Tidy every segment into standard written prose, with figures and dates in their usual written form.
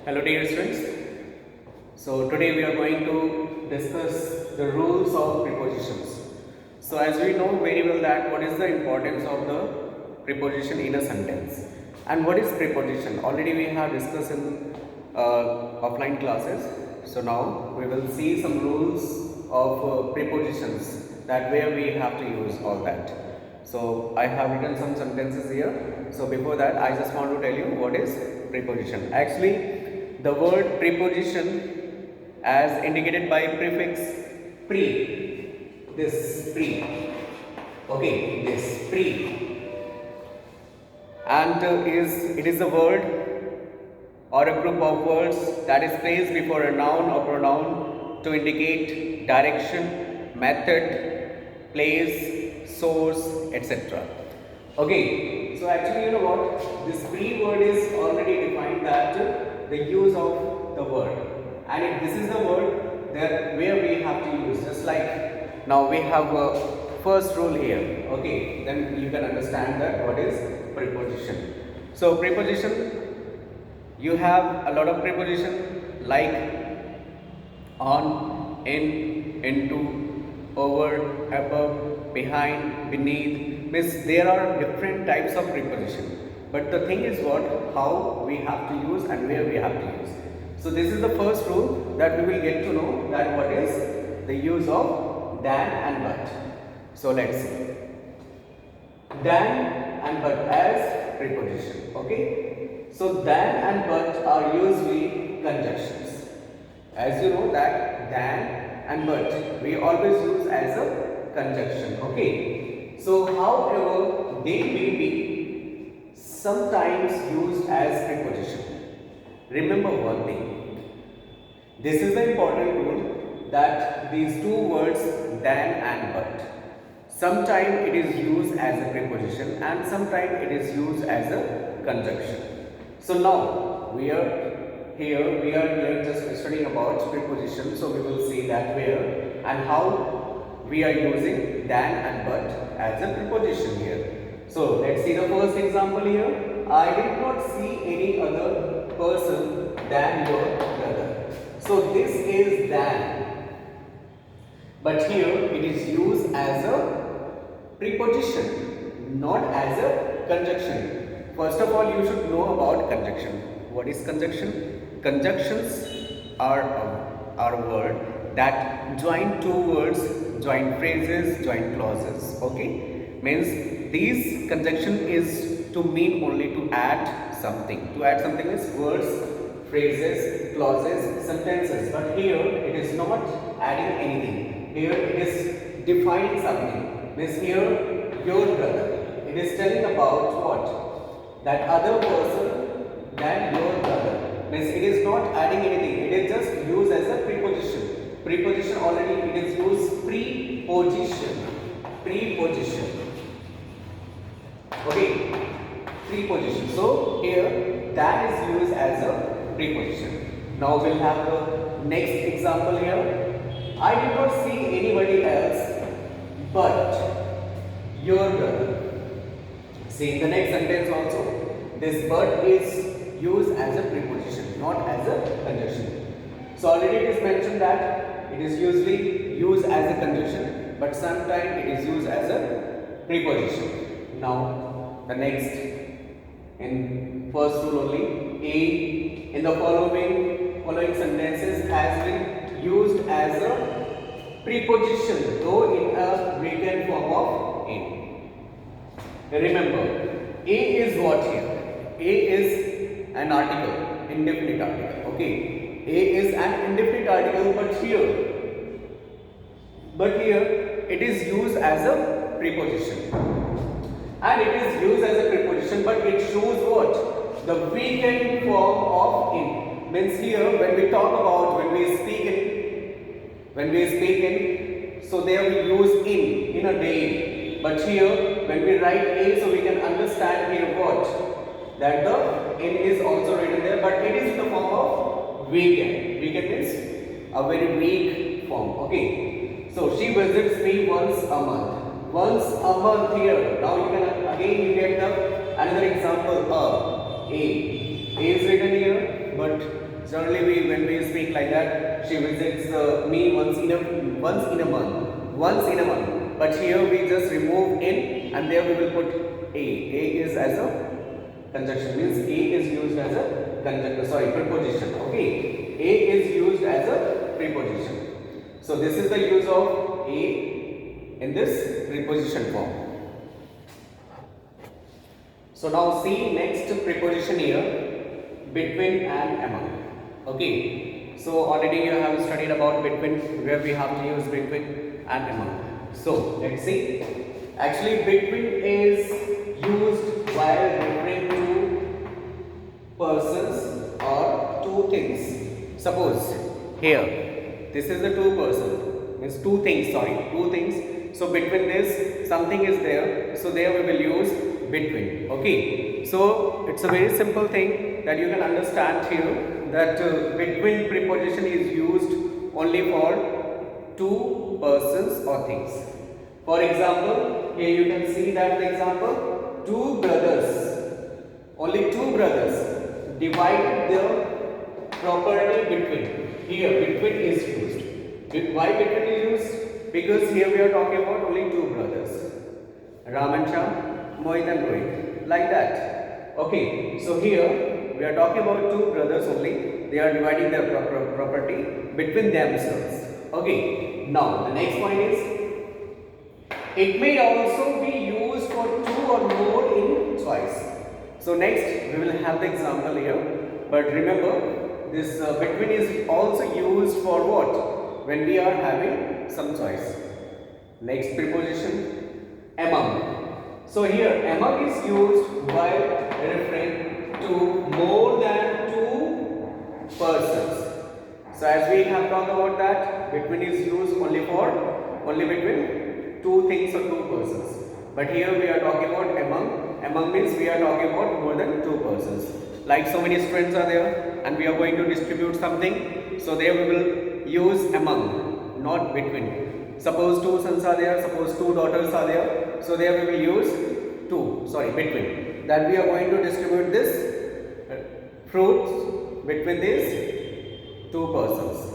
Hello dear students. So today we are going to discuss the rules of prepositions. So as we know very well that what is the importance of the preposition in a sentence and what is preposition. Already we have discussed in offline classes. So now we will see some rules of prepositions, that where we have to use all that. So I have written some sentences here. So before that I just want to tell you what is preposition. Actually the word preposition as indicated by prefix pre, this pre, okay, this pre, and it is a word or a group of words that is placed before a noun or pronoun to indicate direction, method, place, source, etc. Okay, so actually you know what, this pre word is already defined that the use of the word, and if this is the word that where we have to use, just like now we have a first rule here, okay, then you can understand that what is preposition. So preposition, you have a lot of preposition like on, in, into, over, above, behind, beneath. Means there are different types of preposition. But the thing is what, how we have to use and where we have to use. So this is the first rule that we will get to know, that what is the use of than and but. So let's see. Than and but as preposition. Okay. So than and but are usually conjunctions. As you know that than and but we always use as a conjunction. Okay. So however they may be sometimes used as preposition. Remember one thing. This is the important rule, that these two words than and but, sometimes it is used as a preposition and sometimes it is used as a conjunction. So now we are here just studying about preposition. So we will see that where and how we are using than and but as a preposition here. So let's see the first example here. I did not see any other person than your brother. So this is than, but here it is used as a preposition, not as a conjunction. First of all, you should know about conjunction. What is conjunction? Conjunctions are a word that join two words, join phrases, join clauses. Okay. Means these conjunction is to mean only to add something. To add something is words, phrases, clauses, sentences. But here it is not adding anything. Here it is defining something. Means here your brother. It is telling about what? That other person than your brother. Means it is not adding anything. It is just used as a preposition. Preposition already it is used preposition. Preposition. Okay, preposition. So here that is used as a preposition. Now we'll have the next example here. I did not see anybody else but your brother. See in the next sentence also, this but is used as a preposition, not as a conjunction. So already it is mentioned that it is usually used as a conjunction, but sometimes it is used as a preposition. Now the next, in first rule only, A in the following sentences has been used as a preposition, though in a written form of in. Remember, A is what here? A is an article, indefinite article. Okay, A is an indefinite article, but here it is used as a preposition. And it is used as a preposition, but it shows what? The weakened form of in. Means here when we talk about, when we speak in, so there we use in a day. But here when we write a, so we can understand here what? That the in is also written there, but it is in the form of weakened. Weakened means a very weak form. Okay. So she visits me once a month. Once a month here. Now you can again you get the another example. A is written here, but Generally, when we speak like that, she visits me once in a month, once in a month. But here we just remove in, and there we will put a. A is as a conjunction, means a is used as a conjunction. Sorry, preposition. Okay, a is used as a preposition. So this is the use of a in this preposition form. So now see next preposition here, between and among. Okay, so already you have studied about between, where we have to use between and among. So let's see. Actually, between is used while referring to persons or two things. Suppose here, this is the two person, means two things, sorry, two things. So between this, something is there. So there we will use between. Okay, so it's a very simple thing that you can understand here, that between preposition is used only for two persons or things. For example, here you can see that the example, two brothers, only two brothers divided their property between. Here between is used. Why between is used? Because here we are talking about only two brothers, Ram and Sham, Mohit and Rohit, like that. Okay, so here we are talking about two brothers only. They are dividing their property between themselves. Okay, now the next point is, it may also be used for two or more in choice. So next we will have the example here, but remember this between is also used for what? When we are having some choice. Next preposition, among. So here among is used while referring to more than two persons. So as we have talked about that, between is used only between two things or two persons. But here we are talking about among. Among means we are talking about more than two persons. Like so many students are there and we are going to distribute something. So there we will use among, not between. Suppose two sons are there, suppose two daughters are there. So there we will use between. That we are going to distribute this fruits between these two persons.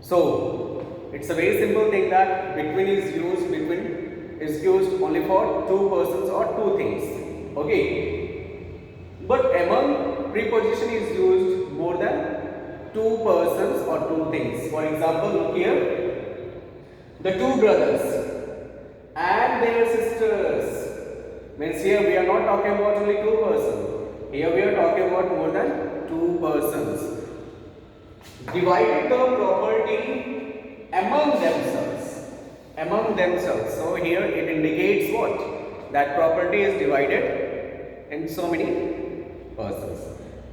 So it's a very simple thing that between is used only for two persons or two things. Okay, but among preposition is used more than two persons or two things. For example, look here, the two brothers and their sisters, means here we are not talking about only two persons. Here we are talking about more than two persons. Divided the property among themselves. Among themselves. So here it indicates what? That property is divided in so many persons.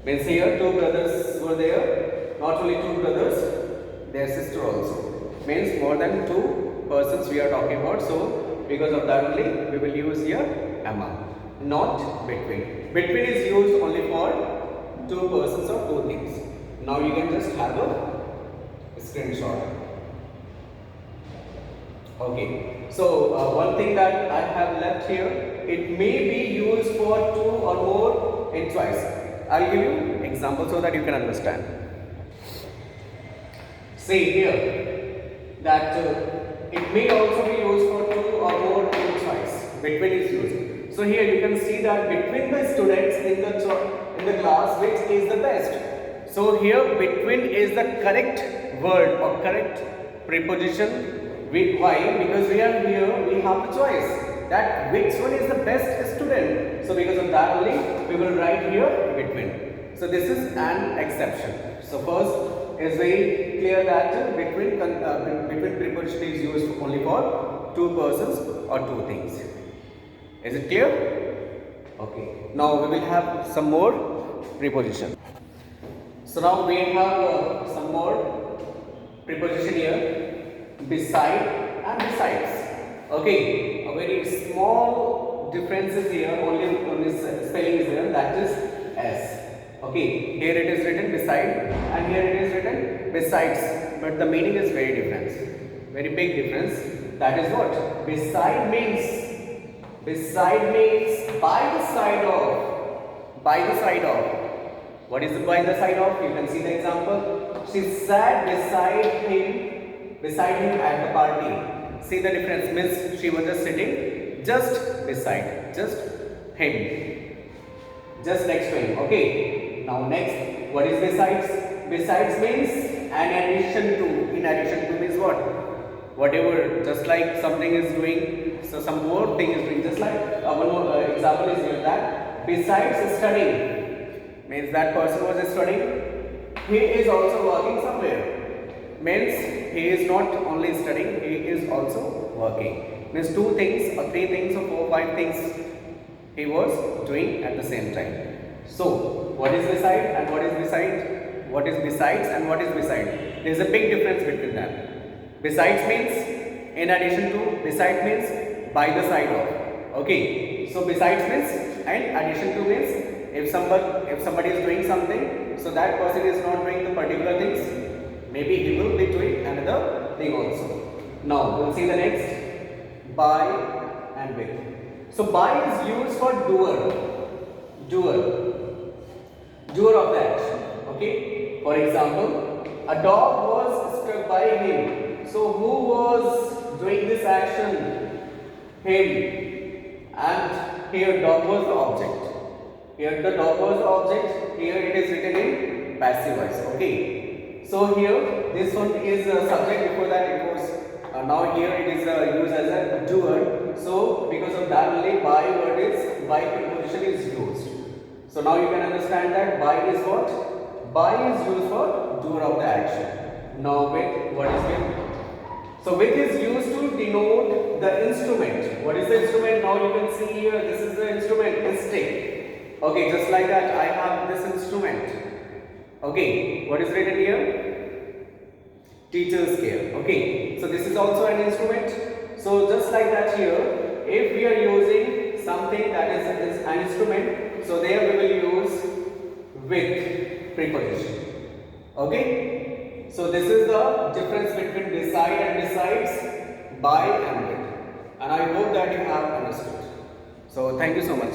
Means here two brothers were there. Not only two brothers, their sister also. Means more than two persons we are talking about. So because of that only we will use here among, not between. Between is used only for two persons or two things. Now you can just have a screenshot. Okay, so one thing that I have left here, it may be used for two or more in choice. I'll give you example so that you can understand. See here that it may also be used for two or more in choice. Between is used. So here you can see that between the students in the class, which is the best. So here between is the correct word or correct preposition. Why? Because we are here, we have the choice that which one is the best student. So because of that only we will write here between. So this is an exception. So first is very clear that between preposition is used only for two persons or two things. Is it clear? Okay. Now we will have some more preposition. So now we have some more preposition here. Beside and besides. Okay, a very small difference is here, only spelling is there, that is S. Okay, here it is written beside and here it is written besides, but the meaning is very different, very big difference. That is what? Beside means by the side of, What is by the side of? You can see the example. She sat beside him at the party. See the difference, means she was just sitting just beside, just him, just next to him. Okay. Now next, what is besides? Besides means an addition to. In addition to means what? Whatever, just like something is doing, so some more thing is doing. Just like one more example is here that besides studying means that person was studying. He is also working somewhere. Means he is not only studying, he is also working. Means two things or three things or four, five things he was doing at the same time. So what is beside and what is beside? What is besides and what is beside? There is a big difference between them. Besides means in addition to, beside means by the side of. Okay. So besides means and addition to means if somebody is doing something, so that person is not doing the particular things. Maybe he will be doing another thing also. Now we'll see the next, by and with. So by is used for doer of the action. Okay. For example, a dog was struck by him. So who was doing this action? Him. And here dog was the object. Here the dog was the object. Here it is written in passive voice. Okay. So here this one is a subject. Before that it was now here it is used as a doer. So because of that only by preposition is used. So now you can understand that by is what? By is used for doer of the action. Now with, what is with? So with is used to denote the instrument. What is the instrument? Now you can see here, this is the instrument, this stick. Okay, just like that I have this instrument. Okay, what is written here? Teacher's care. Okay, so this is also an instrument. So just like that here, if we are using something that is an instrument, so there we will use with preposition. Okay, so this is the difference between beside and besides, by and with, and I hope that you have understood. So thank you so much.